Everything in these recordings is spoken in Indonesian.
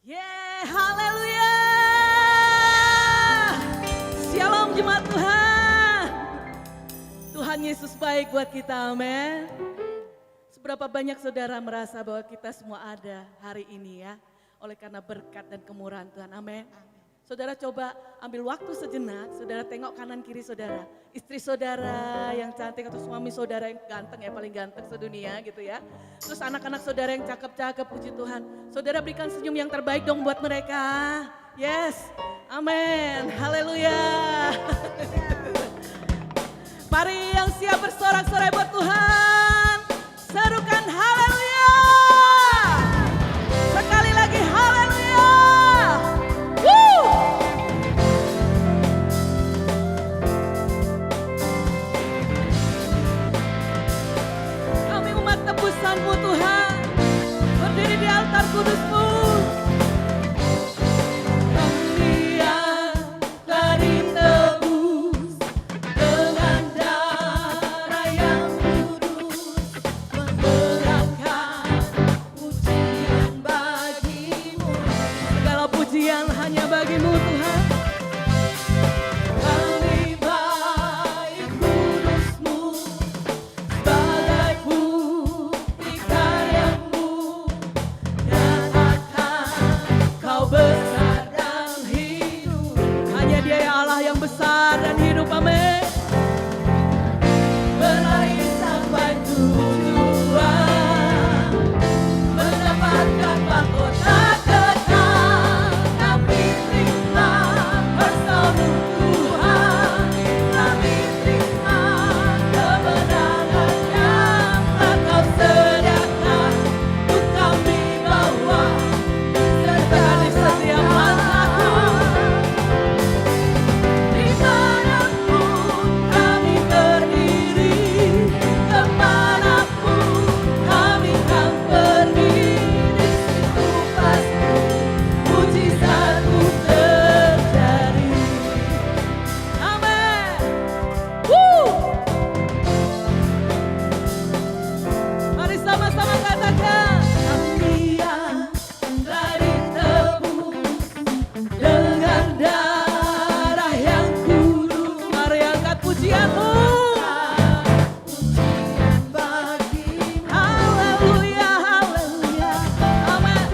Yeah, haleluya. Shalom jemaat Tuhan. Tuhan Yesus baik buat kita, amin. Seberapa banyak saudara merasa bahwa kita semua ada hari ini ya. Oleh karena berkat dan kemurahan Tuhan, amin. Saudara coba ambil waktu sejenak, saudara tengok kanan kiri saudara. Istri saudara yang cantik atau suami saudara yang ganteng ya, paling ganteng sedunia gitu ya. Terus anak-anak saudara yang cakep-cakep, puji Tuhan. Saudara berikan senyum yang terbaik dong buat mereka. Yes, amin, haleluya. Mari yang siap bersorak-sorai buat Tuhan. Serukan haleluya. Sekali lagi haleluya. Woo! Kami umat tebusan-Mu Tuhan, berdiri di altar kudus-Mu. Kami yang telah ditebus dengan darah yang kudus, memperangkat pujian bagi-Mu. Segala pujian hanya bagi-Mu Tuhan. Kami baik kudus-Mu, sebagai bukti karya-Mu, nyatakan Kau besar dan hidup. Hanya Dia ya Allah yang besar dan hidup, amin. Berlari sampai tujuan, mendapatkan mahkota kekal. Kami terima bersama Tuhan, kami terima kebenaran yang telah Kau sediakan untuk kami bawa serta di setiap langkah. Dimanapun kami berdiri, kemanapun kami akan pergi, di situ pasti mujizat-Mu terjadi. Amin. Woo! Mari sama-sama katakan, kami yang telah ditebus dengan darah yang kudus. Mari angkat pujian-Mu. Pujian bagi-Mu. Haleluya, haleluya. Amin.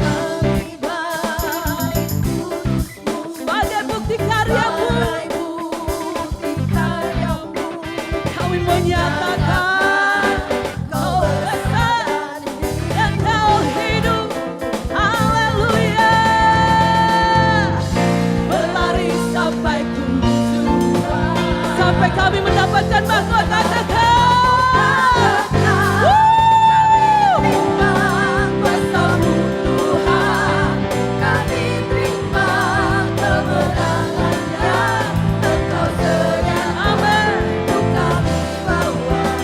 Kami baik kudus-Mu, sebagai bukti karya-Mu. Kami menyatakan Kau besar dan Kau hidup. Haleluya. Berlari sampai tujuan, sampai kami mendapatkan mahkota kekal. Woo! Bersama Tuhan, kami terima kemenangan yang Engkau sediakan. Amin. Untuk kami bawa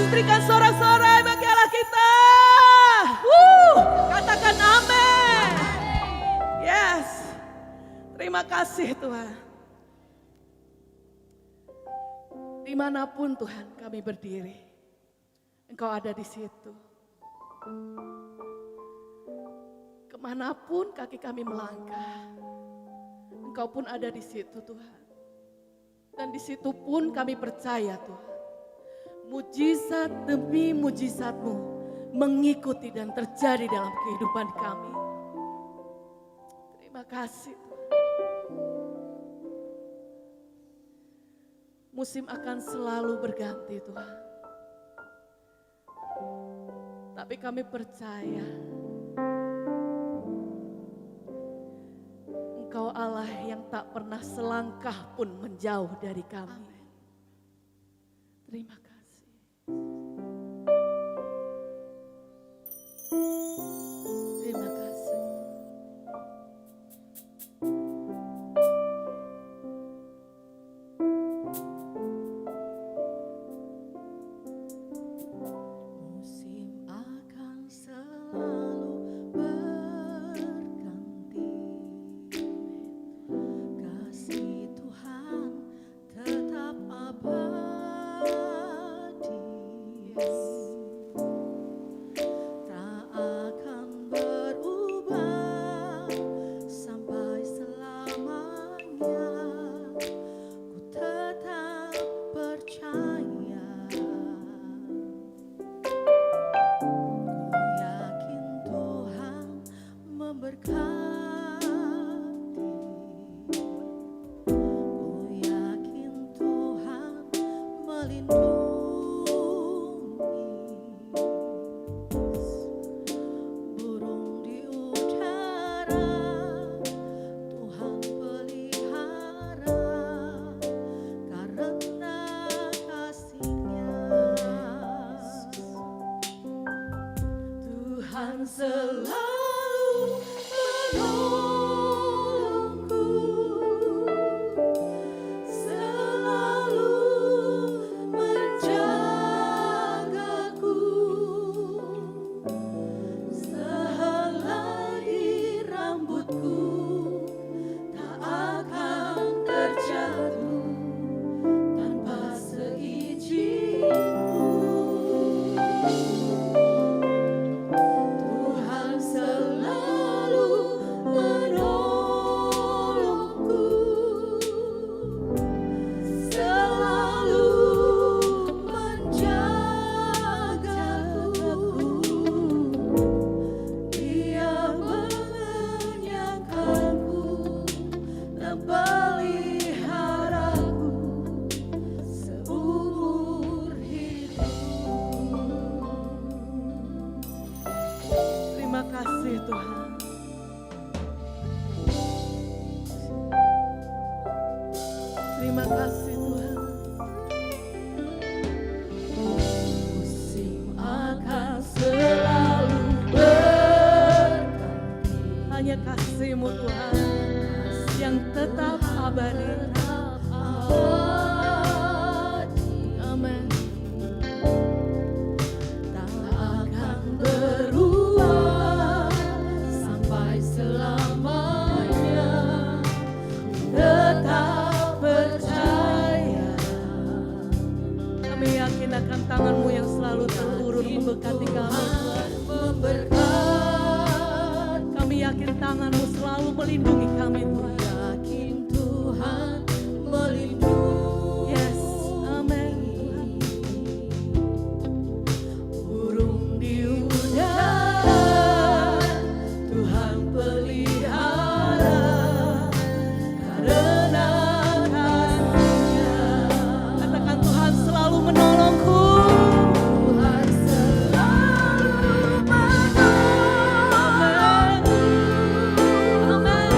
istrikan sorak-sorai bagi Allah kita. Katakan amin. Yes. Terima kasih Tuhan. Dimanapun Tuhan kami berdiri, Engkau ada di situ. Kemanapun kaki kami melangkah, Engkau pun ada di situ Tuhan. Dan di situ pun kami percaya Tuhan, mujizat demi mujizat-Mu mengikuti dan terjadi dalam kehidupan kami. Terima kasih Tuhan. Musim akan selalu berganti Tuhan. Tapi kami percaya Engkau Allah yang tak pernah selangkah pun menjauh dari kami. Terima kasih. Terima kasih. Musim akan selalu berganti, kasih Tuhan tetap abadi, tak akan berubah sampai selamanya. Ku tetap percaya. Yakin Tuhan memberkati. Ku yakin Tuhan melindungi. Burung di udara Tuhan pelihara karena kasih-Nya. Tuhan selalu menolongku, selalu menjagaku, sehelai rambutku tak akan terjatuh tanpa seizin-Mu. Tuhan selalu menolongku, selalu menjagaku. Dia mengenyangkanku dan peliharaku seumur hidupku. Terima kasih Tuhan. Terima kasih Tuhan. Musim akan selalu berganti, Hanya kasih-Mu Tuhan yang tetap abadi. Amin. tak akan berubah sampai selamanya. Tetap percaya. Kami yakin akan tangan-Mu yang selalu terurun memberkati kami. Memberkati. Kami yakin tangan-Mu selalu melindungi kami Tuhan. Yakin Tuhan melindungi. Yes, amin Tuhan. Burung di udara Tuhan pelihara karena kasih-Nya. Katakan Tuhan selalu menolongku. Tuhan selalu menolongku, Amin.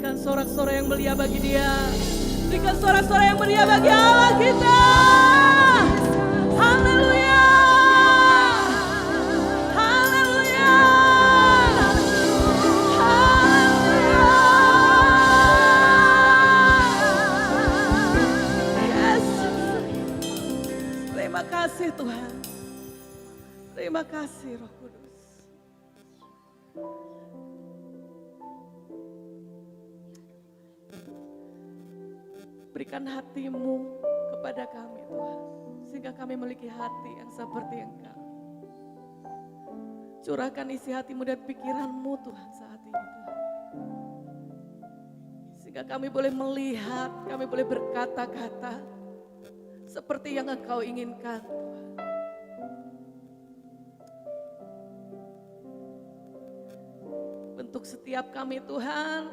Berikan sorak-sorai yang mulia bagi Dia. Berikan sorak-sorai yang mulia bagi Allah kita. Haleluya. Haleluya. Haleluya. Yes. Terima kasih Tuhan. Terima kasih Roh Kudus. Berikan hatimu kepada kami Tuhan, sehingga kami memiliki hati yang seperti Engkau. Curahkan isi hatimu dan pikiranmu Tuhan saat ini Tuhan. Sehingga kami boleh melihat, kami boleh berkata-kata seperti yang Engkau inginkan Tuhan. Bentuk setiap kami Tuhan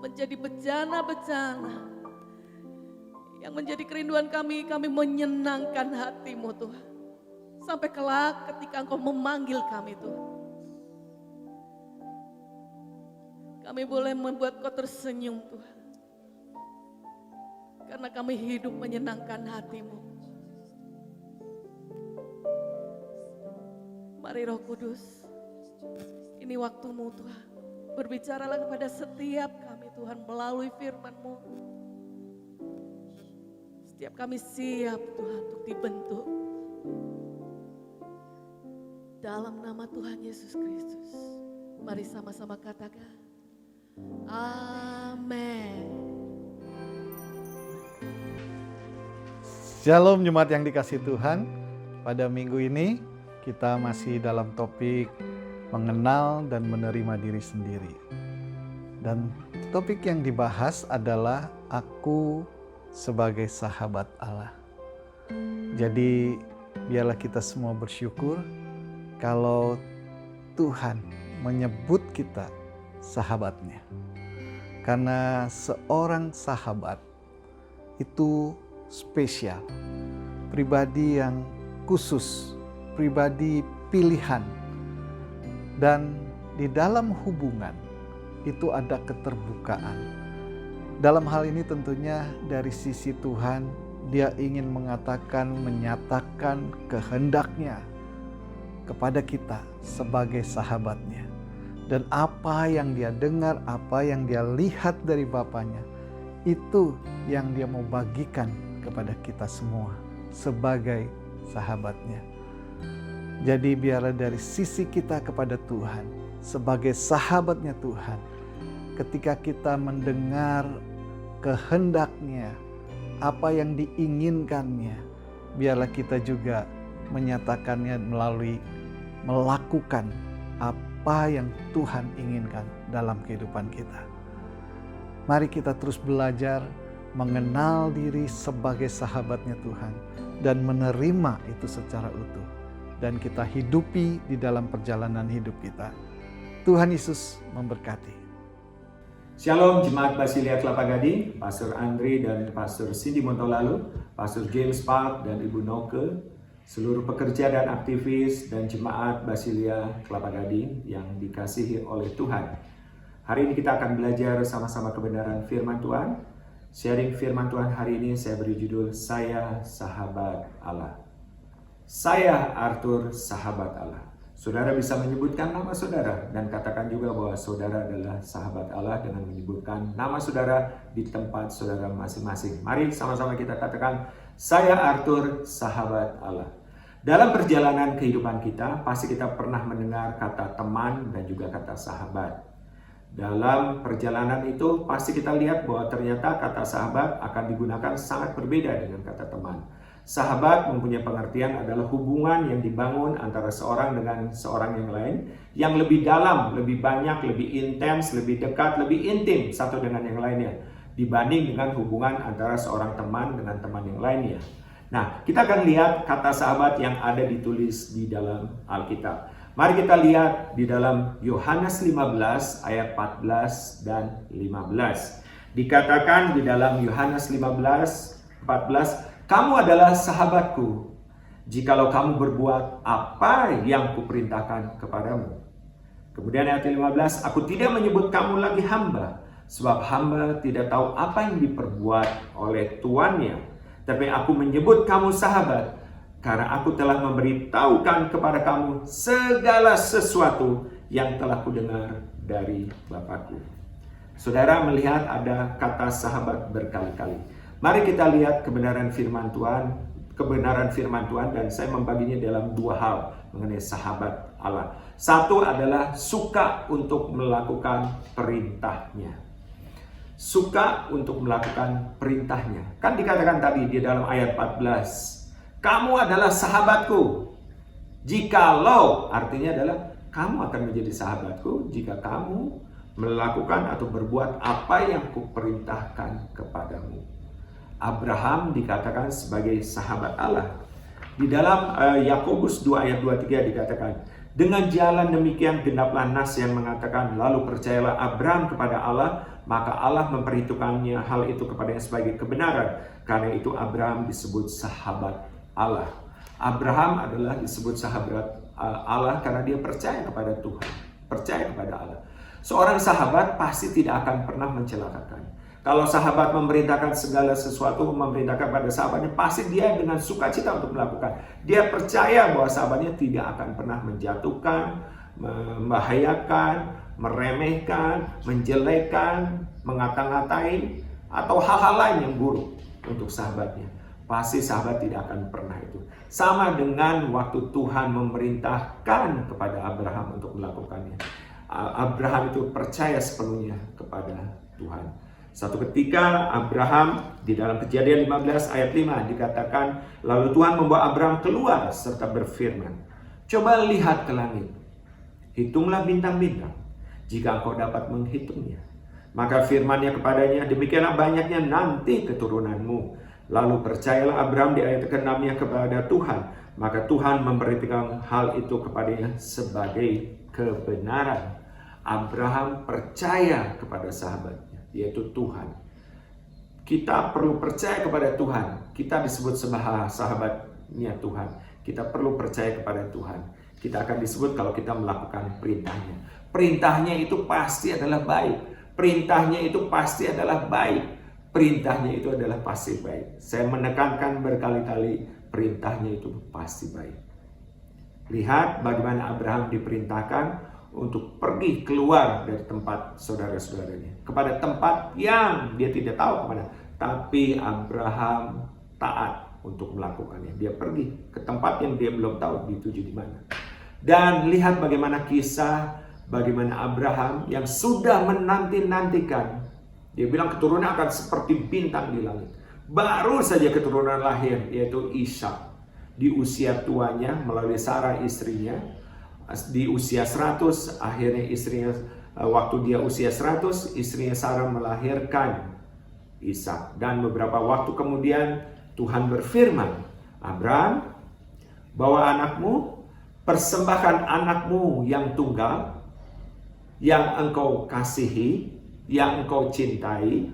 menjadi bejana-bejana yang menjadi kerinduan kami menyenangkan hati-Mu Tuhan. Sampai kelak ketika Engkau memanggil kami Tuhan. Kami boleh membuat Kau tersenyum Tuhan. Karena kami hidup menyenangkan hati-Mu. Mari Roh Kudus, ini waktu-Mu Tuhan. Berbicaralah kepada setiap kami Tuhan melalui firman-Mu. Setiap kami siap Tuhan untuk dibentuk. Dalam nama Tuhan Yesus Kristus. Mari sama-sama katakan. Amin. Shalom jemaat yang dikasihi Tuhan. Pada minggu ini kita masih dalam topik mengenal dan menerima diri sendiri. Dan topik yang dibahas adalah aku sebagai sahabat Allah. Jadi biarlah kita semua bersyukur kalau Tuhan menyebut kita sahabatnya. Karena seorang sahabat itu spesial, pribadi yang khusus, pribadi pilihan. Dan di dalam hubungan itu ada keterbukaan. Dalam hal ini tentunya dari sisi Tuhan, Dia ingin mengatakan, menyatakan kehendaknya kepada kita sebagai sahabatnya. Dan apa yang Dia dengar, apa yang Dia lihat dari Bapaknya, itu yang Dia mau bagikan kepada kita semua sebagai sahabatnya. Jadi biarlah dari sisi kita kepada Tuhan, sebagai sahabatnya Tuhan, ketika kita mendengar kehendaknya, apa yang diinginkannya, biarlah kita juga menyatakannya melalui melakukan apa yang Tuhan inginkan dalam kehidupan kita. Mari kita terus belajar mengenal diri sebagai sahabatnya Tuhan dan menerima itu secara utuh. Dan kita hidupi di dalam perjalanan hidup kita. Tuhan Yesus memberkati. Shalom Jemaat Basilia Kelapa Gading, Pastor Andri dan Pastor Cindy Montolalu, Pastor James Park dan Ibu Noke, seluruh pekerja dan aktivis dan Jemaat Basilia Kelapa Gading yang dikasihi oleh Tuhan. Hari ini kita akan belajar sama-sama kebenaran firman Tuhan. Sharing firman Tuhan hari ini saya beri judul Saya Sahabat Allah. Saya Arthur, sahabat Allah. Saudara bisa menyebutkan nama saudara dan katakan juga bahwa saudara adalah sahabat Allah dengan menyebutkan nama saudara di tempat saudara masing-masing. Mari sama-sama kita katakan, saya Arthur, sahabat Allah. Dalam perjalanan kehidupan kita, pasti kita pernah mendengar kata teman dan juga kata sahabat. Dalam perjalanan itu pasti kita lihat bahwa ternyata kata sahabat akan digunakan sangat berbeda dengan kata teman. Sahabat mempunyai pengertian adalah hubungan yang dibangun antara seorang dengan seorang yang lain yang lebih dalam, lebih banyak, lebih intens, lebih dekat, lebih intim satu dengan yang lainnya dibanding dengan hubungan antara seorang teman dengan teman yang lainnya. Nah, kita akan lihat kata sahabat yang ada ditulis di dalam Alkitab. Mari kita lihat di dalam Yohanes 15 ayat 14 dan 15. Dikatakan di dalam Yohanes 15:14, kamu adalah sahabatku, jikalau kamu berbuat apa yang kuperintahkan kepadamu. Kemudian ayat 15, aku tidak menyebut kamu lagi hamba, Sebab hamba tidak tahu apa yang diperbuat oleh tuannya. Tapi aku menyebut kamu sahabat, karena aku telah memberitahukan kepada kamu segala sesuatu yang telah kudengar dari Bapa-Ku. Saudara melihat ada kata sahabat berkali-kali. Mari kita lihat kebenaran firman Tuhan dan saya membaginya dalam dua hal mengenai sahabat Allah. Satu adalah suka untuk melakukan perintahnya. Suka untuk melakukan perintahnya. Kan dikatakan tadi di dalam ayat 14, kamu adalah sahabatku. Jikalau, artinya adalah kamu akan menjadi sahabatku jika kamu melakukan atau berbuat apa yang kuperintahkan kepadamu. Abraham dikatakan sebagai sahabat Allah. Di dalam Yakobus 2 ayat 23 dikatakan, dengan jalan demikian genaplah nas yang mengatakan, lalu percayalah Abraham kepada Allah, maka Allah memperhitungkannya hal itu kepadanya sebagai kebenaran. Karena itu Abraham disebut sahabat Allah. Abraham adalah disebut sahabat Allah karena dia percaya kepada Tuhan, percaya kepada Allah. Seorang sahabat pasti tidak akan pernah mencelakakan. Kalau sahabat memerintahkan segala sesuatu, memerintahkan pada sahabatnya, pasti dia dengan sukacita untuk melakukan. Dia percaya bahwa sahabatnya tidak akan pernah menjatuhkan, membahayakan, meremehkan, menjelekkan, mengata-ngatain, atau hal-hal lain yang buruk untuk sahabatnya. Pasti sahabat tidak akan pernah itu. Sama dengan waktu Tuhan memerintahkan kepada Abraham untuk melakukannya. Abraham itu percaya sepenuhnya kepada Tuhan. Satu ketika Abraham di dalam Kejadian 15 ayat 5 dikatakan, lalu Tuhan membawa Abraham keluar serta berfirman, coba lihat ke langit, hitunglah bintang-bintang, jika engkau dapat menghitungnya. Maka firman-Nya kepadanya, demikianlah banyaknya nanti keturunanmu. Lalu percayalah Abraham di ayat ke-6-nya kepada Tuhan, maka Tuhan memberitakan hal itu kepadanya sebagai kebenaran. Abraham percaya kepada sahabatnya, yaitu Tuhan. Kita perlu percaya kepada Tuhan. Kita disebut sebagai sahabatnya Tuhan. Kita perlu percaya kepada Tuhan. Kita akan disebut kalau kita melakukan perintahnya. Perintahnya itu pasti adalah baik. Perintahnya itu pasti adalah baik. Perintahnya itu adalah pasti baik. Saya menekankan berkali-kali, perintahnya itu pasti baik. Lihat bagaimana Abraham diperintahkan untuk pergi keluar dari tempat saudara-saudaranya, kepada tempat yang dia tidak tahu kemana. Tapi Abraham taat untuk melakukannya. Dia pergi ke tempat yang dia belum tahu dituju di mana. Dan lihat bagaimana kisah, bagaimana Abraham yang sudah menanti-nantikan. Dia bilang keturunan akan seperti bintang di langit. Baru saja keturunan lahir, yaitu Ishak. Di usia tuanya melalui Sarah istrinya. Di usia 100, akhirnya istrinya, waktu dia usia 100, istrinya Sarah melahirkan Ishak. Dan beberapa waktu kemudian Tuhan berfirman, Abraham, bawa anakmu, persembahkan anakmu yang tunggal, yang engkau kasihi, yang engkau cintai,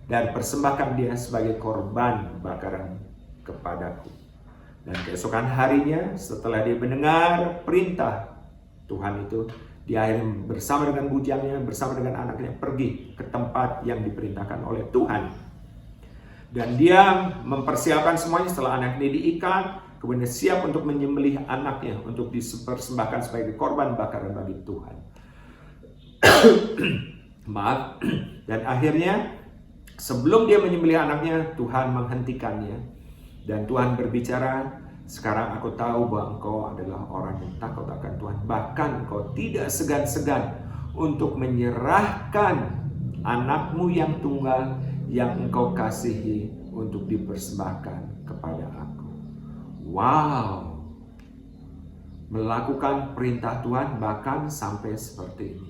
dan persembahkan dia sebagai korban bakaran kepadaku. Dan keesokan harinya setelah dia mendengar perintah Tuhan itu, dia akhirnya bersama dengan bujangnya, bersama dengan anaknya pergi ke tempat yang diperintahkan oleh Tuhan. Dan dia mempersiapkan semuanya setelah anaknya diikat, kemudian siap untuk menyembelih anaknya untuk dipersembahkan sebagai korban bakaran bagi Tuhan. Maaf. Dan akhirnya sebelum dia menyembelih anaknya, Tuhan menghentikannya. Dan Tuhan berbicara, sekarang aku tahu bahwa engkau adalah orang yang takut akan Tuhan. Bahkan engkau tidak segan-segan untuk menyerahkan anakmu yang tunggal yang engkau kasihi untuk dipersembahkan kepada aku. Wow! Melakukan perintah Tuhan bahkan sampai seperti ini.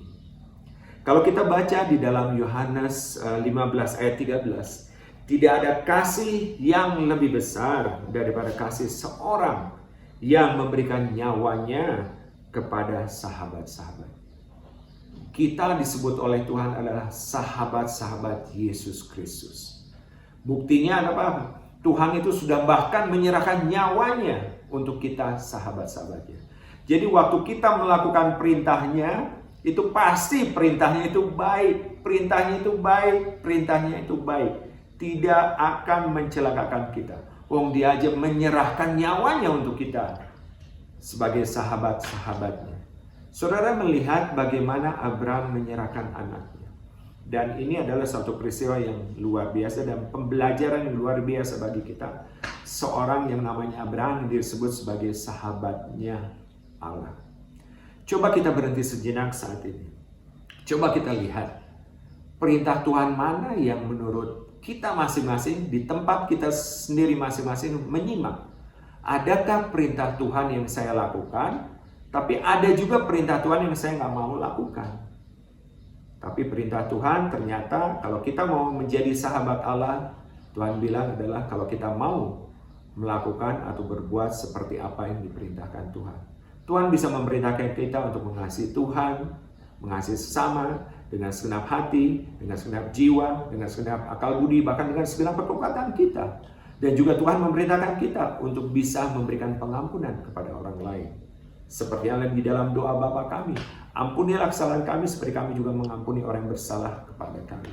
Kalau kita baca di dalam Yohanes 15 ayat 13, tidak ada kasih yang lebih besar daripada kasih seorang yang memberikan nyawanya kepada sahabat-sahabat. Kita disebut oleh Tuhan adalah sahabat-sahabat Yesus Kristus. Buktinya apa? Tuhan itu sudah bahkan menyerahkan nyawanya untuk kita sahabat-sahabatnya. Jadi waktu kita melakukan perintahnya, itu pasti perintahnya itu baik, perintahnya itu baik, perintahnya itu baik. Tidak akan mencelakakan kita. Wong dia aja menyerahkan nyawanya untuk kita sebagai sahabat-sahabatnya. Saudara melihat bagaimana Abraham menyerahkan anaknya. Dan ini adalah satu peristiwa yang luar biasa dan pembelajaran yang luar biasa bagi kita. Seorang yang namanya Abraham yang disebut sebagai sahabatnya Allah. Coba kita berhenti sejenak saat ini. Coba kita lihat perintah Tuhan mana yang menurut kita masing-masing di tempat kita sendiri masing-masing menyimak. Adakah perintah Tuhan yang saya lakukan, tapi ada juga perintah Tuhan yang saya nggak mau lakukan. Tapi perintah Tuhan ternyata kalau kita mau menjadi sahabat Allah, Tuhan bilang adalah kalau kita mau melakukan atau berbuat seperti apa yang diperintahkan Tuhan. Tuhan bisa memerintahkan kita untuk mengasihi Tuhan, mengasihi sesama, dengan segenap hati, dengan segenap jiwa, dengan segenap akal budi, bahkan dengan segenap kekuatan kita. Dan juga Tuhan memerintahkan kita untuk bisa memberikan pengampunan kepada orang lain. Seperti yang di dalam doa Bapa kami, ampunilah kesalahan kami seperti kami juga mengampuni orang yang bersalah kepada kami.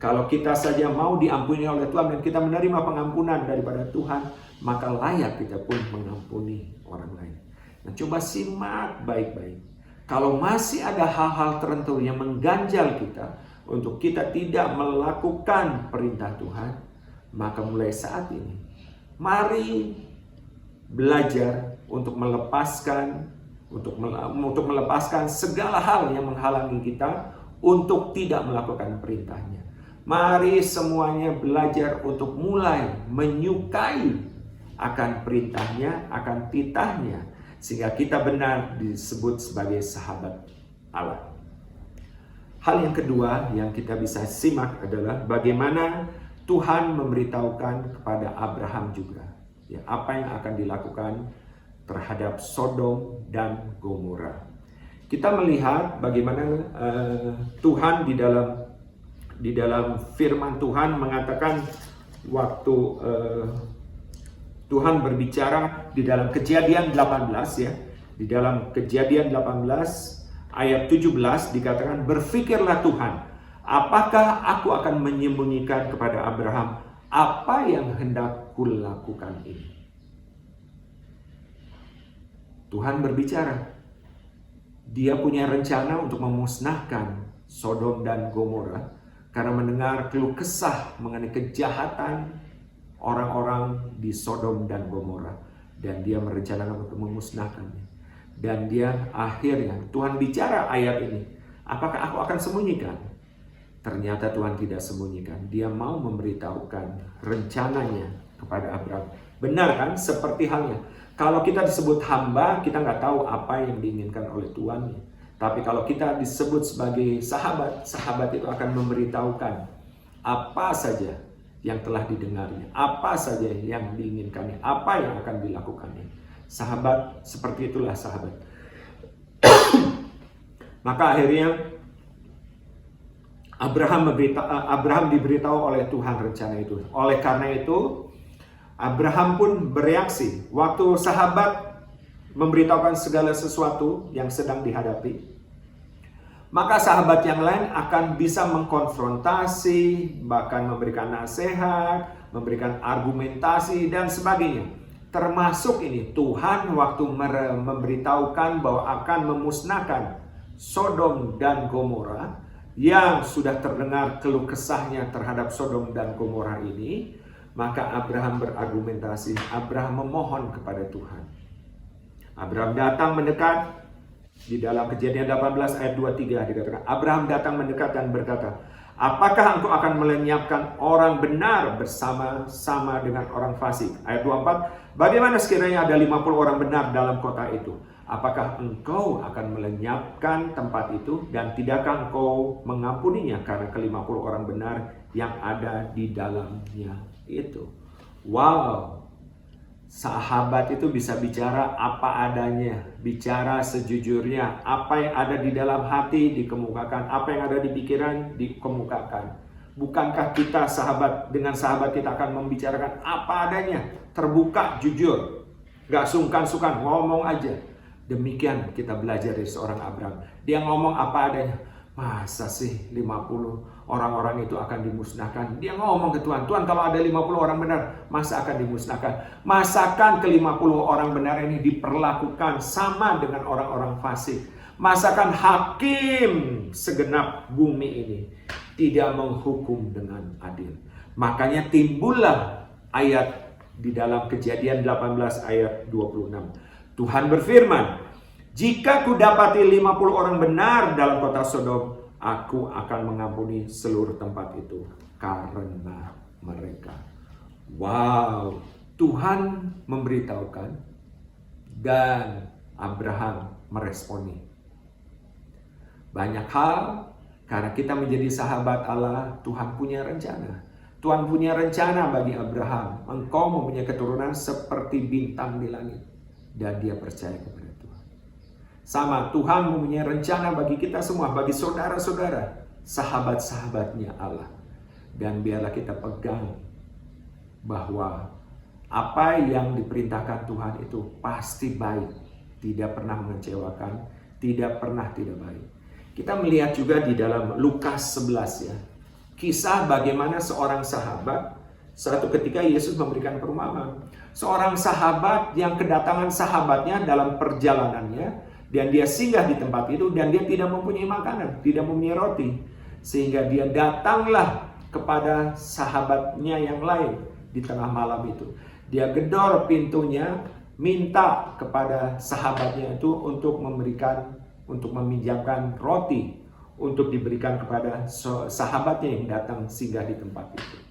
Kalau kita saja mau diampuni oleh Tuhan dan kita menerima pengampunan daripada Tuhan, maka layak kita pun mengampuni orang lain. Nah, coba simak baik-baik. Kalau masih ada hal-hal tertentu yang mengganjal kita untuk kita tidak melakukan perintah Tuhan, maka mulai saat ini, mari belajar untuk melepaskan segala hal yang menghalangi kita untuk tidak melakukan perintahnya. Mari semuanya belajar untuk mulai menyukai akan perintahnya, akan titahnya, sehingga kita benar disebut sebagai sahabat Allah. Hal yang kedua yang kita bisa simak adalah bagaimana Tuhan memberitahukan kepada Abraham juga ya, apa yang akan dilakukan terhadap Sodom dan Gomora. Kita melihat bagaimana Tuhan di dalam firman Tuhan mengatakan waktu Tuhan berbicara di dalam Kejadian 18 ya. Di dalam Kejadian 18 ayat 17 dikatakan, berfikirlah Tuhan, apakah aku akan menyembunyikan kepada Abraham apa yang hendak kulakukan ini? Tuhan berbicara. Dia punya rencana untuk memusnahkan Sodom dan Gomora karena mendengar keluh kesah mengenai kejahatan orang-orang di Sodom dan Gomora, dan dia merencanakan untuk memusnahkannya. Dan dia akhirnya Tuhan bicara ayat ini, apakah aku akan sembunyikan? Ternyata Tuhan tidak sembunyikan. Dia mau memberitahukan rencananya kepada Abraham. Benar kan? Seperti halnya kalau kita disebut hamba, kita nggak tahu apa yang diinginkan oleh Tuhan. Tapi kalau kita disebut sebagai sahabat, sahabat itu akan memberitahukan apa saja yang telah didengarnya, apa saja yang diinginkannya, apa yang akan dilakukannya. Sahabat seperti itulah sahabat. Maka akhirnya Abraham diberitahu oleh Tuhan rencana itu. Oleh karena itu Abraham pun bereaksi waktu sahabat memberitahukan segala sesuatu yang sedang dihadapi. Maka sahabat yang lain akan bisa mengkonfrontasi, bahkan memberikan nasihat, memberikan argumentasi dan sebagainya. Termasuk ini Tuhan waktu memberitahukan bahwa akan memusnahkan Sodom dan Gomora yang sudah terdengar keluh kesahnya terhadap Sodom dan Gomora ini, maka Abraham berargumentasi, Abraham memohon kepada Tuhan. Abraham datang mendekat. Di dalam Kejadian 18 ayat 23 dikatakan, Abraham datang mendekat dan berkata, apakah engkau akan melenyapkan orang benar bersama-sama dengan orang fasik? Ayat 24, bagaimana sekiranya ada 50 orang benar dalam kota itu? Apakah engkau akan melenyapkan tempat itu dan tidakkah engkau mengampuninya karena ke-50 orang benar yang ada di dalamnya itu? Wow! Sahabat itu bisa bicara apa adanya, bicara sejujurnya, apa yang ada di dalam hati dikemukakan, apa yang ada di pikiran dikemukakan. Bukankah kita dengan sahabat kita akan membicarakan apa adanya, terbuka, jujur, gak sungkan-sungkan, ngomong aja. Demikian kita belajar dari seorang Abraham. Dia ngomong apa adanya. Masa sih 50 orang-orang itu akan dimusnahkan? Dia ngomong ke Tuhan, Tuhan kalau ada 50 orang benar, masa akan dimusnahkan? Masakan ke-50 orang benar ini diperlakukan sama dengan orang-orang fasik? Masakan hakim segenap bumi ini tidak menghukum dengan adil? Makanya timbullah ayat di dalam Kejadian 18 ayat 26. Tuhan berfirman, jika kudapati 50 orang benar dalam kota Sodom, aku akan mengampuni seluruh tempat itu karena mereka. Wow, Tuhan memberitahukan dan Abraham meresponi. Banyak hal, karena kita menjadi sahabat Allah, Tuhan punya rencana. Tuhan punya rencana bagi Abraham. Engkau mempunyai keturunan seperti bintang di langit. Dan dia percaya kepada Tuhan. Sama, Tuhan mempunyai rencana bagi kita semua, bagi saudara-saudara, sahabat-sahabatnya Allah. Dan biarlah kita pegang bahwa apa yang diperintahkan Tuhan itu pasti baik. Tidak pernah mengecewakan, tidak pernah tidak baik. Kita melihat juga di dalam Lukas 11 ya. Kisah bagaimana seorang sahabat, suatu ketika Yesus memberikan perumpamaan. Seorang sahabat yang kedatangan sahabatnya dalam perjalanannya, dan dia singgah di tempat itu, dan dia tidak mempunyai makanan, tidak mempunyai roti. Sehingga dia datanglah kepada sahabatnya yang lain di tengah malam itu. Dia gedor pintunya, minta kepada sahabatnya itu untuk meminjamkan roti, untuk diberikan kepada sahabatnya yang datang singgah di tempat itu.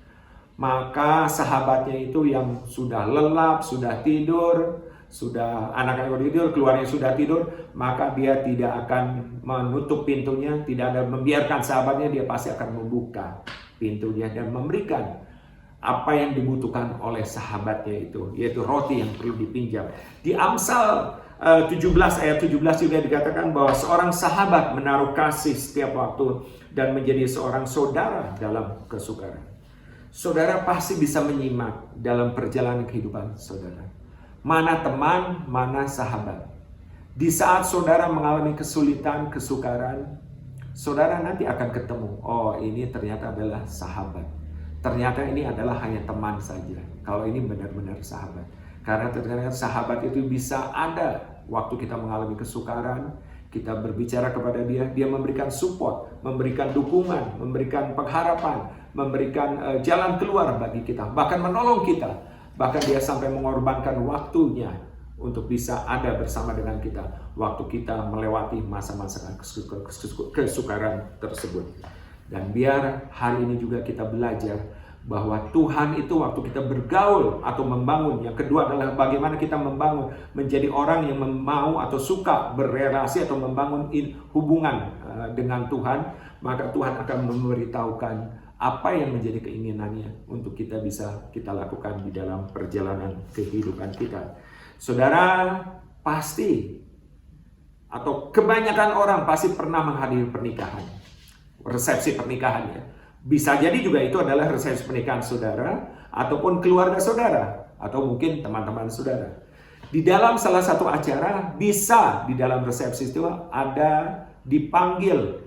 Maka sahabatnya itu yang sudah lelap, sudah tidur, sudah anak-anak tidur, keluarnya sudah tidur, maka dia tidak akan menutup pintunya, tidak ada membiarkan sahabatnya, dia pasti akan membuka pintunya dan memberikan apa yang dibutuhkan oleh sahabatnya itu, yaitu roti yang perlu dipinjam. Di Amsal 17 ayat 17 juga dikatakan bahwa seorang sahabat menaruh kasih setiap waktu dan menjadi seorang saudara dalam kesukaran. Saudara pasti bisa menyimak dalam perjalanan kehidupan saudara. Mana teman, mana sahabat. Di saat saudara mengalami kesulitan, kesukaran, saudara nanti akan ketemu, oh ini ternyata adalah sahabat. Ternyata ini adalah hanya teman saja. Kalau ini benar-benar sahabat. Karena ternyata sahabat itu bisa ada waktu kita mengalami kesukaran, kita berbicara kepada dia, dia memberikan support, memberikan dukungan, memberikan pengharapan, memberikan jalan keluar bagi kita, bahkan menolong kita. Bahkan dia sampai mengorbankan waktunya untuk bisa ada bersama dengan kita waktu kita melewati masa-masa kesukaran tersebut. Dan biar hari ini juga kita belajar bahwa Tuhan itu waktu kita bergaul atau membangun. Yang kedua adalah bagaimana kita membangun menjadi orang yang mau atau suka berrelasi atau membangun hubungan dengan Tuhan. Maka Tuhan akan memberitahukan apa yang menjadi keinginannya untuk kita bisa kita lakukan di dalam perjalanan kehidupan kita. Saudara pasti atau kebanyakan orang pasti pernah menghadiri pernikahan, resepsi pernikahan ya. Bisa jadi juga itu adalah resepsi pernikahan saudara ataupun keluarga saudara atau mungkin teman-teman saudara. Di dalam salah satu acara bisa di dalam resepsi itu ada dipanggil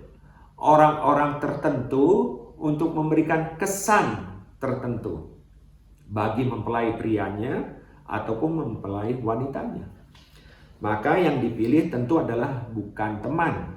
orang-orang tertentu untuk memberikan kesan tertentu bagi mempelai prianya ataupun mempelai wanitanya. Maka yang dipilih tentu adalah bukan teman,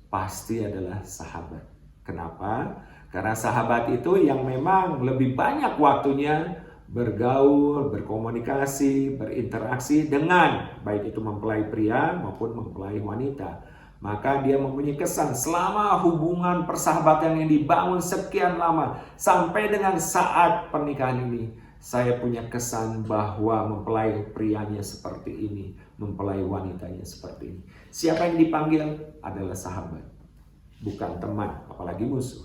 pasti adalah sahabat. Kenapa? Karena sahabat itu yang memang lebih banyak waktunya bergaul, berkomunikasi, berinteraksi dengan baik itu mempelai pria maupun mempelai wanita. Maka dia mempunyai kesan selama hubungan persahabatan yang dibangun sekian lama sampai dengan saat pernikahan ini. Saya punya kesan bahwa mempelai prianya seperti ini, mempelai wanitanya seperti ini. Siapa yang dipanggil adalah sahabat, bukan teman, apalagi musuh.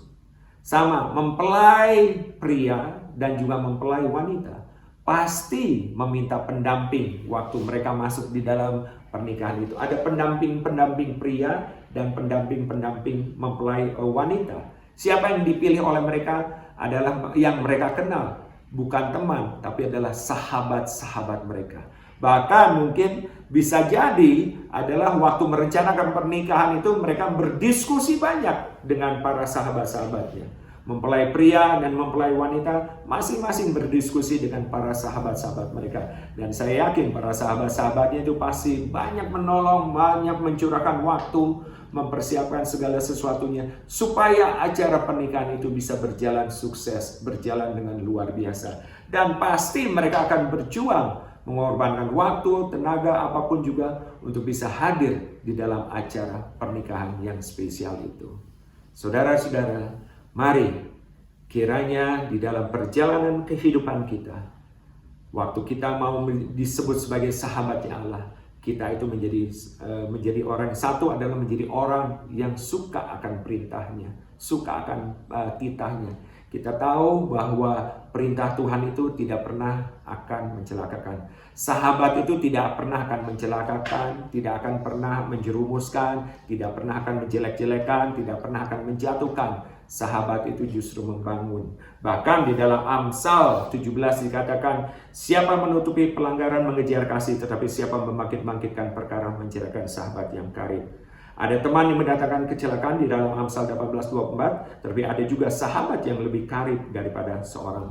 Sama, mempelai pria dan juga mempelai wanita pasti meminta pendamping waktu mereka masuk di dalam pernikahan itu. Ada pendamping-pendamping pria dan pendamping-pendamping mempelai wanita. Siapa yang dipilih oleh mereka adalah yang mereka kenal. Bukan teman, tapi adalah sahabat-sahabat mereka. Bahkan mungkin Bisa jadi adalah waktu merencanakan pernikahan itu mereka berdiskusi banyak dengan para sahabat-sahabatnya. Mempelai pria dan mempelai wanita masing-masing berdiskusi dengan para sahabat-sahabat mereka. Dan saya yakin para sahabat-sahabatnya itu pasti banyak menolong, banyak mencurahkan waktu, mempersiapkan segala sesuatunya supaya acara pernikahan itu bisa berjalan sukses, berjalan dengan luar biasa. Dan pasti mereka akan berjuang, mengorbankan waktu, tenaga, apapun juga untuk bisa hadir di dalam acara pernikahan yang spesial itu. Saudara-saudara, mari kiranya di dalam perjalanan kehidupan kita, waktu kita mau disebut sebagai sahabatnya Allah, kita itu menjadi orang, satu adalah menjadi orang yang suka akan perintahnya, suka akan titahnya. Kita tahu bahwa perintah Tuhan itu tidak pernah akan mencelakakan. Sahabat itu tidak pernah akan mencelakakan, tidak akan pernah menjerumuskan, tidak pernah akan menjelek-jelekan, tidak pernah akan menjatuhkan. Sahabat itu justru membangun. Bahkan di dalam Amsal 17 dikatakan, siapa menutupi pelanggaran mengejar kasih, tetapi siapa membangkit-bangkitkan perkara mencerahkan sahabat yang karib. Ada teman yang mendatangkan kecelakaan di dalam Amsal 18:24, tapi ada juga sahabat yang lebih karib daripada seorang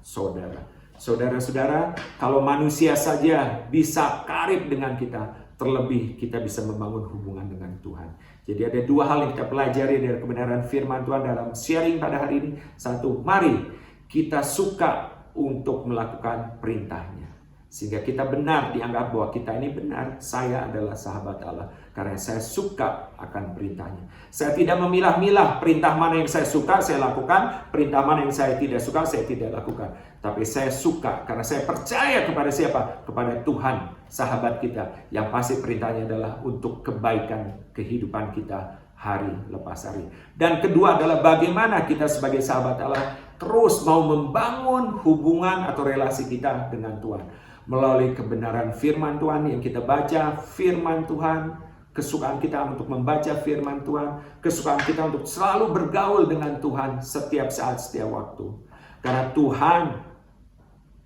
saudara. Saudara-saudara, kalau manusia saja bisa karib dengan kita, terlebih kita bisa membangun hubungan dengan Tuhan. Jadi ada dua hal yang kita pelajari dari kebenaran firman Tuhan dalam sharing pada hari ini. Satu, mari kita suka untuk melakukan perintahnya. Sehingga kita benar, dianggap bahwa kita ini benar, saya adalah sahabat Allah. Karena saya suka akan perintahnya. Saya tidak memilah-milah perintah mana yang saya suka, saya lakukan. Perintah mana yang saya tidak suka, saya tidak lakukan. Tapi saya suka karena saya percaya kepada siapa? Kepada Tuhan, sahabat kita. Yang pasti perintahnya adalah untuk kebaikan kehidupan kita hari lepas hari. Dan kedua adalah bagaimana kita sebagai sahabat Allah terus mau membangun hubungan atau relasi kita dengan Tuhan. Melalui kebenaran firman Tuhan yang kita baca, firman Tuhan, kesukaan kita untuk membaca firman Tuhan, kesukaan kita untuk selalu bergaul dengan Tuhan setiap saat, setiap waktu. Karena Tuhan,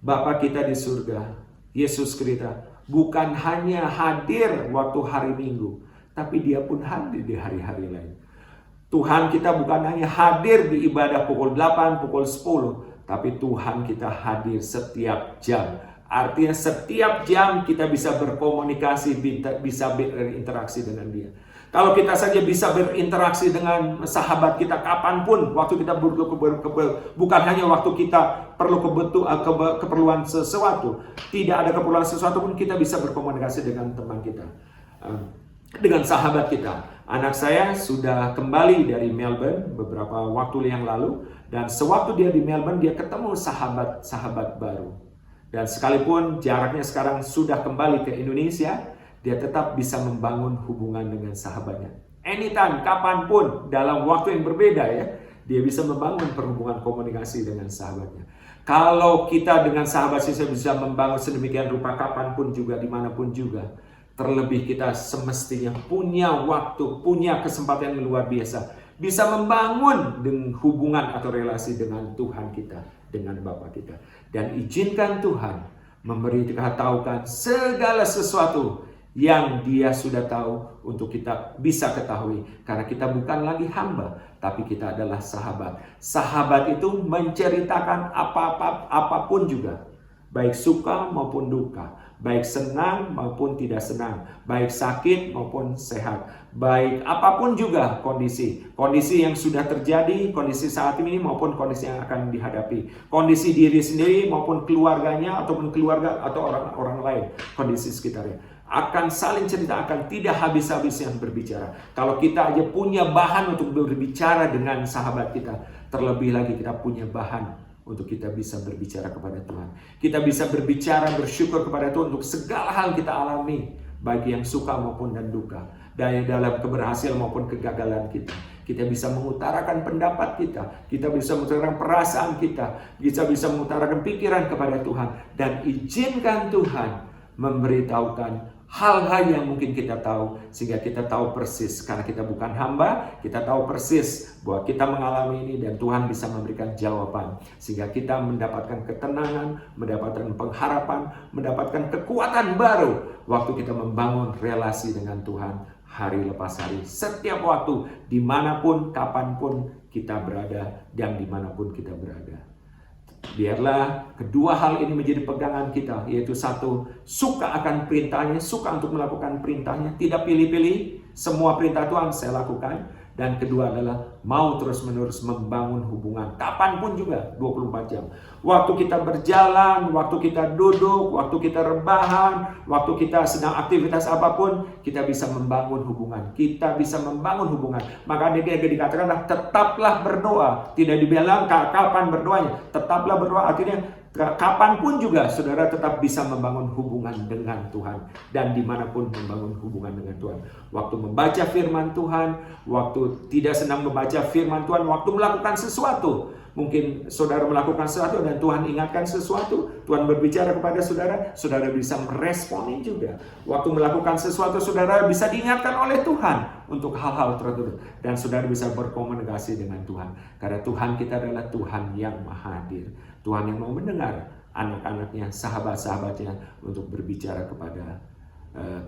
Bapa kita di surga, Yesus Kristus, bukan hanya hadir waktu hari Minggu, tapi dia pun hadir di hari-hari lain. Tuhan kita bukan hanya hadir di ibadah pukul 8, pukul 10, tapi Tuhan kita hadir setiap jam. Artinya setiap jam kita bisa berkomunikasi, bisa berinteraksi dengan dia. Kalau kita saja bisa berinteraksi dengan sahabat kita kapanpun, waktu kita bukan hanya waktu kita perlu keperluan sesuatu. Tidak ada keperluan sesuatu pun kita bisa berkomunikasi dengan teman kita, dengan sahabat kita. Anak saya sudah kembali dari Melbourne beberapa waktu yang lalu. Dan sewaktu dia di Melbourne, dia ketemu sahabat-sahabat baru. Dan sekalipun jaraknya sekarang sudah kembali ke Indonesia, dia tetap bisa membangun hubungan dengan sahabatnya. Anytime, kapanpun, dalam waktu yang berbeda ya, dia bisa membangun perhubungan komunikasi dengan sahabatnya. Kalau kita dengan sahabat sisa bisa membangun sedemikian rupa kapanpun juga, dimanapun juga, terlebih kita semestinya punya waktu, punya kesempatan yang luar biasa, bisa membangun hubungan atau relasi dengan Tuhan kita, dengan Bapa kita. Dan izinkan Tuhan memberitahukan segala sesuatu yang dia sudah tahu untuk kita bisa ketahui. Karena kita bukan lagi hamba, tapi kita adalah sahabat. Sahabat itu menceritakan apapun juga. Baik suka maupun duka, baik senang maupun tidak senang, baik sakit maupun sehat, baik apapun juga kondisi yang sudah terjadi, kondisi saat ini maupun kondisi yang akan dihadapi, kondisi diri sendiri maupun keluarganya ataupun keluarga atau orang-orang lain, kondisi sekitarnya. Akan saling cerita, akan tidak habis-habisnya berbicara. Kalau kita aja punya bahan untuk berbicara dengan sahabat kita, terlebih lagi kita punya bahan untuk kita bisa berbicara kepada Tuhan. Kita bisa berbicara, bersyukur kepada Tuhan untuk segala hal kita alami, baik yang suka maupun dan duka, dari dalam keberhasilan maupun kegagalan kita. Kita bisa mengutarakan pendapat kita bisa mengutarakan perasaan kita bisa mengutarakan pikiran kepada Tuhan, dan izinkan Tuhan memberitahukan hal-hal yang mungkin kita tahu, sehingga kita tahu persis. Karena kita bukan hamba, kita tahu persis bahwa kita mengalami ini dan Tuhan bisa memberikan jawaban. Sehingga kita mendapatkan ketenangan, mendapatkan pengharapan, mendapatkan kekuatan baru waktu kita membangun relasi dengan Tuhan hari lepas hari. Setiap waktu, dimanapun, kapanpun kita berada dan dimanapun kita berada. Biarlah kedua hal ini menjadi pegangan kita, yaitu satu, suka akan perintahnya, suka untuk melakukan perintahnya, tidak pilih-pilih, semua perintah Tuhan saya lakukan. Dan kedua adalah mau terus-menerus membangun hubungan, kapanpun juga, 24 jam. Waktu kita berjalan, waktu kita duduk, waktu kita rebahan, waktu kita sedang aktivitas apapun, kita bisa membangun hubungan. Kita bisa membangun hubungan. Maka dikatakanlah tetaplah berdoa. Tidak dibilang kapan berdoanya, tetaplah berdoa. Artinya kapanpun juga saudara tetap bisa membangun hubungan dengan Tuhan. Dan dimanapun membangun hubungan dengan Tuhan. Waktu membaca firman Tuhan, waktu tidak senang membaca firman Tuhan, waktu melakukan sesuatu. Mungkin saudara melakukan sesuatu dan Tuhan ingatkan sesuatu, Tuhan berbicara kepada saudara, saudara bisa meresponi juga. Waktu melakukan sesuatu, saudara bisa diingatkan oleh Tuhan untuk hal-hal tertentu. Dan saudara bisa berkomunikasi dengan Tuhan. Karena Tuhan kita adalah Tuhan yang maha hadir. Tuhan yang mau mendengar anak-anaknya, sahabat-sahabatnya untuk berbicara kepada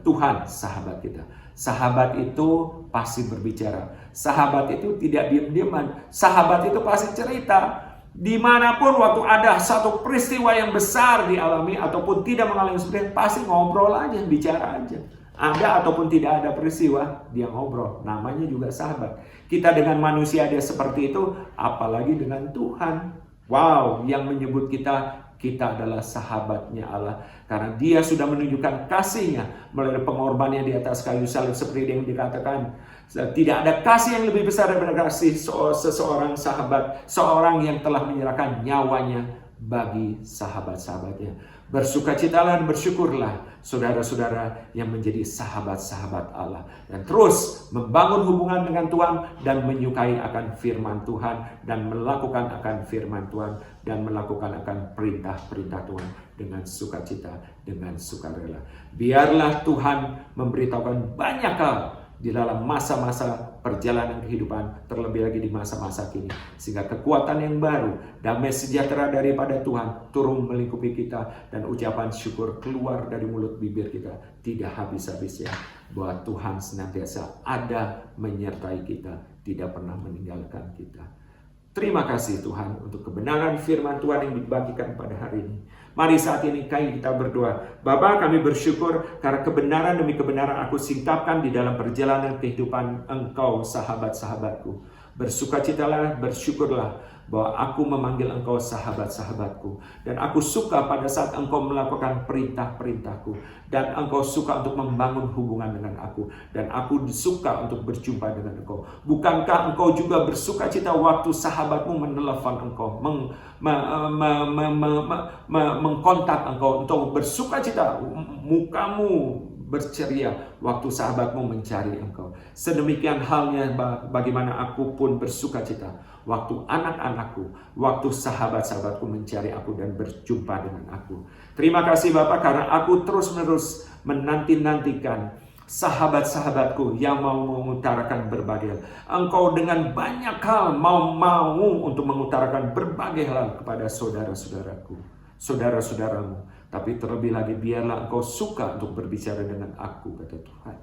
Tuhan, sahabat kita. Sahabat itu pasti berbicara. Sahabat itu tidak diam-diaman. Sahabat itu pasti cerita. Dimanapun waktu ada satu peristiwa yang besar dialami ataupun tidak mengalami seperti itu, pasti ngobrol aja, bicara aja. Ada ataupun tidak ada peristiwa, dia ngobrol. Namanya juga sahabat. Kita dengan manusia dia seperti itu, apalagi dengan Tuhan. Wow, yang menyebut kita adalah sahabatnya Allah. Karena dia sudah menunjukkan kasihnya melalui pengorbanannya di atas kayu salib, seperti yang dikatakan. Tidak ada kasih yang lebih besar daripada kasih seseorang sahabat. Seorang yang telah menyerahkan nyawanya bagi sahabat-sahabatnya. Bersukacitalah dan bersyukurlah saudara-saudara yang menjadi sahabat-sahabat Allah. Dan terus membangun hubungan dengan Tuhan dan menyukai akan firman Tuhan. Dan melakukan akan firman Tuhan. Dan melakukan akan perintah-perintah Tuhan dengan sukacita, dengan sukarela. Biarlah Tuhan memberitahukan banyak hal di dalam masa-masa perjalanan kehidupan, terlebih lagi di masa-masa kini. Sehingga kekuatan yang baru, damai sejahtera daripada Tuhan turun melingkupi kita, dan ucapan syukur keluar dari mulut bibir kita tidak habis-habisnya, bahwa Tuhan senantiasa ada menyertai kita, tidak pernah meninggalkan kita. Terima kasih Tuhan untuk kebenaran firman Tuhan yang dibagikan pada hari ini. Mari saat ini kita berdoa. Bapa, kami bersyukur karena kebenaran demi kebenaran aku singkapkan di dalam perjalanan kehidupan Engkau, sahabat-sahabatku. Bersukacitalah, bersyukurlah bahwa aku memanggil Engkau sahabat-sahabatku. Dan aku suka pada saat Engkau melakukan perintah-perintahku. Dan Engkau suka untuk membangun hubungan dengan aku. Dan aku suka untuk berjumpa dengan Engkau. Bukankah Engkau juga bersukacita waktu sahabatmu menelepon Engkau, mengkontak Engkau untuk bersukacita, mukamu berceria waktu sahabatmu mencari Engkau. Sedemikian halnya bagaimana aku pun bersukacita waktu anak-anakku, waktu sahabat-sahabatku mencari aku dan berjumpa dengan aku. Terima kasih Bapak, karena aku terus-menerus menanti-nantikan sahabat-sahabatku yang mau mengutarakan berbagai hal. Engkau dengan banyak hal mau untuk mengutarakan berbagai hal kepada saudara-saudaraku, saudara-saudaramu. Tapi terlebih lagi biarlah Engkau suka untuk berbicara dengan aku, kata Tuhan.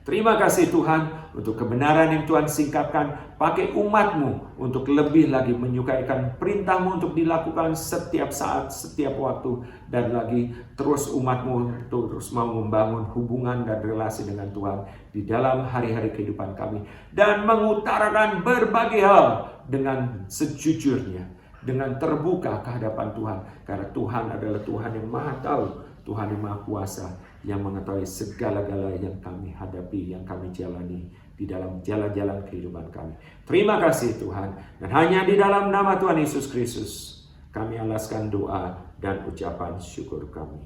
Terima kasih Tuhan untuk kebenaran yang Tuhan singkapkan. Pakai umat-Mu untuk lebih lagi menyukaikan perintah-Mu untuk dilakukan setiap saat, setiap waktu. Dan lagi terus umat-Mu terus mau membangun hubungan dan relasi dengan Tuhan di dalam hari-hari kehidupan kami. Dan mengutarakan berbagai hal dengan sejujurnya, dengan terbuka ke hadapan Tuhan. Karena Tuhan adalah Tuhan yang maha tahu, Tuhan yang maha kuasa, yang mengetahui segala-gala yang kami hadapi, yang kami jalani di dalam jalan-jalan kehidupan kami. Terima kasih Tuhan. Dan hanya di dalam nama Tuhan Yesus Kristus kami alaskan doa dan ucapan syukur kami.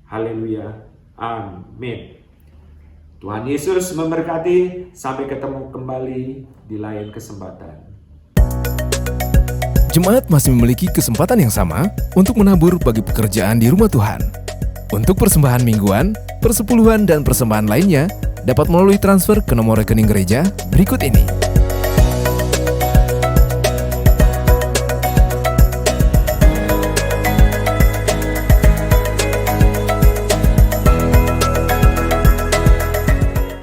Haleluya. Amin. Tuhan Yesus memberkati. Sampai ketemu kembali di lain kesempatan. Jemaat masih memiliki kesempatan yang sama untuk menabur bagi pekerjaan di rumah Tuhan. Untuk persembahan mingguan, Persepuluhan dan persembahan lainnya dapat melalui transfer ke nomor rekening gereja berikut ini.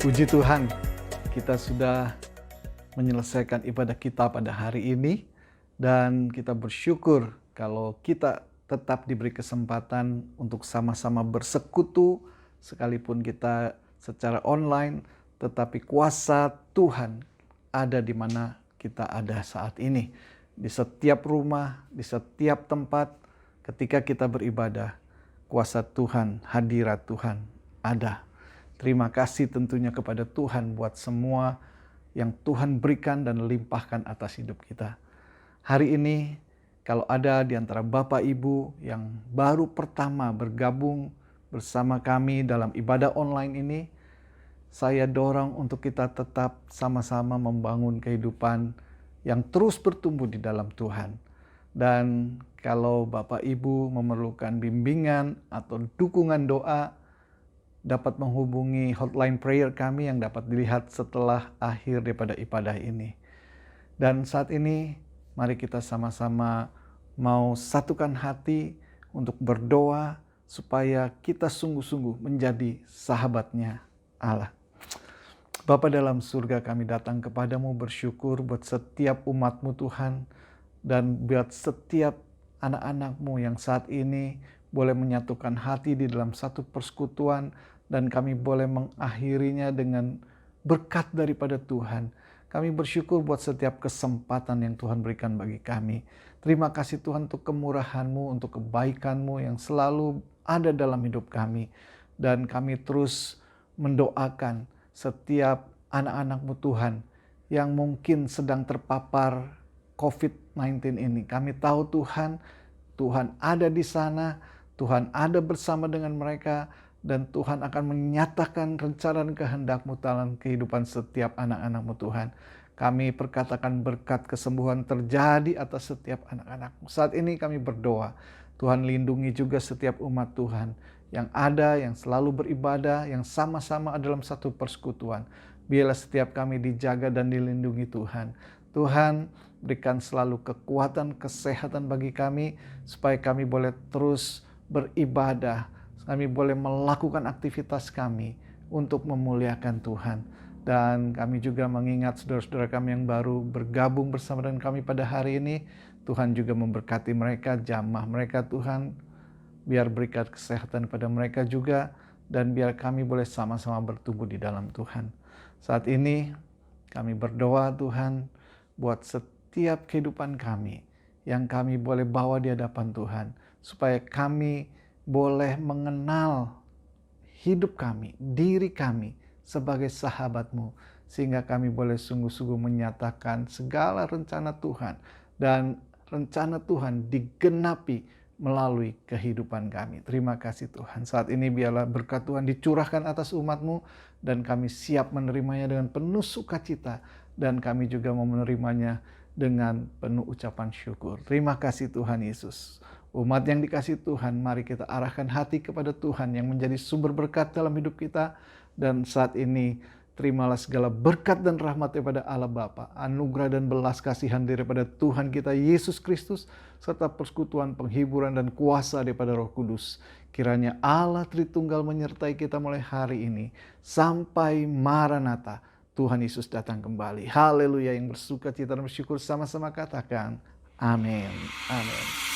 Puji Tuhan, kita sudah menyelesaikan ibadah kita pada hari ini dan kita bersyukur kalau kita tetap diberi kesempatan untuk sama-sama bersekutu sekalipun kita secara online, tetapi kuasa Tuhan ada di mana kita ada saat ini. Di setiap rumah, di setiap tempat ketika kita beribadah, kuasa Tuhan, hadirat Tuhan ada. Terima kasih tentunya kepada Tuhan buat semua yang Tuhan berikan dan limpahkan atas hidup kita. Hari ini kalau ada di antara Bapak Ibu yang baru pertama bergabung bersama kami dalam ibadah online ini, saya dorong untuk kita tetap sama-sama membangun kehidupan yang terus bertumbuh di dalam Tuhan. Dan kalau Bapak Ibu memerlukan bimbingan atau dukungan doa, dapat menghubungi hotline prayer kami yang dapat dilihat setelah akhir daripada ibadah ini. Dan saat ini mari kita sama-sama mau satukan hati untuk berdoa supaya kita sungguh-sungguh menjadi sahabatnya Allah. Bapa dalam surga, kami datang kepadamu bersyukur buat setiap umat-Mu Tuhan, dan buat setiap anak-anak-Mu yang saat ini boleh menyatukan hati di dalam satu persekutuan, dan kami boleh mengakhirinya dengan berkat daripada Tuhan. Kami bersyukur buat setiap kesempatan yang Tuhan berikan bagi kami. Terima kasih Tuhan untuk kemurahan-Mu, untuk kebaikan-Mu yang selalu ada dalam hidup kami. Dan kami terus mendoakan setiap anak-anak-Mu Tuhan yang mungkin sedang terpapar COVID-19 ini. Kami tahu Tuhan, Tuhan ada di sana, Tuhan ada bersama dengan mereka, dan Tuhan akan menyatakan rencana dan kehendak-Mu dalam kehidupan setiap anak-anak-Mu Tuhan. Kami perkatakan berkat kesembuhan terjadi atas setiap anak-anak-Mu. Saat ini kami berdoa, Tuhan lindungi juga setiap umat Tuhan yang ada, yang selalu beribadah, yang sama-sama dalam satu persekutuan. Biarlah setiap kami dijaga dan dilindungi Tuhan. Tuhan, berikan selalu kekuatan, kesehatan bagi kami, supaya kami boleh terus beribadah, kami boleh melakukan aktivitas kami untuk memuliakan Tuhan. Dan kami juga mengingat saudara-saudara kami yang baru bergabung bersama dengan kami pada hari ini. Tuhan juga memberkati mereka, jamah mereka Tuhan. Biar berikan kesehatan kepada mereka juga. Dan biar kami boleh sama-sama bertumbuh di dalam Tuhan. Saat ini kami berdoa Tuhan buat setiap kehidupan kami yang kami boleh bawa di hadapan Tuhan. Supaya kami boleh mengenal hidup kami, diri kami sebagai sahabat-Mu, sehingga kami boleh sungguh-sungguh menyatakan segala rencana Tuhan, dan rencana Tuhan digenapi melalui kehidupan kami. Terima kasih Tuhan. Saat ini biarlah berkat Tuhan dicurahkan atas umat-Mu, dan kami siap menerimanya dengan penuh sukacita, dan kami juga mau menerimanya dengan penuh ucapan syukur. Terima kasih Tuhan Yesus. Umat yang dikasihi Tuhan, mari kita arahkan hati kepada Tuhan yang menjadi sumber berkat dalam hidup kita. Dan saat ini, terimalah segala berkat dan rahmat daripada Allah Bapa, anugerah dan belas kasihan daripada Tuhan kita Yesus Kristus, serta persekutuan, penghiburan, dan kuasa daripada Roh Kudus. Kiranya Allah Tritunggal menyertai kita mulai hari ini, sampai Maranatha, Tuhan Yesus datang kembali. Haleluya, yang bersuka cita dan bersyukur sama-sama katakan, amin. Amin.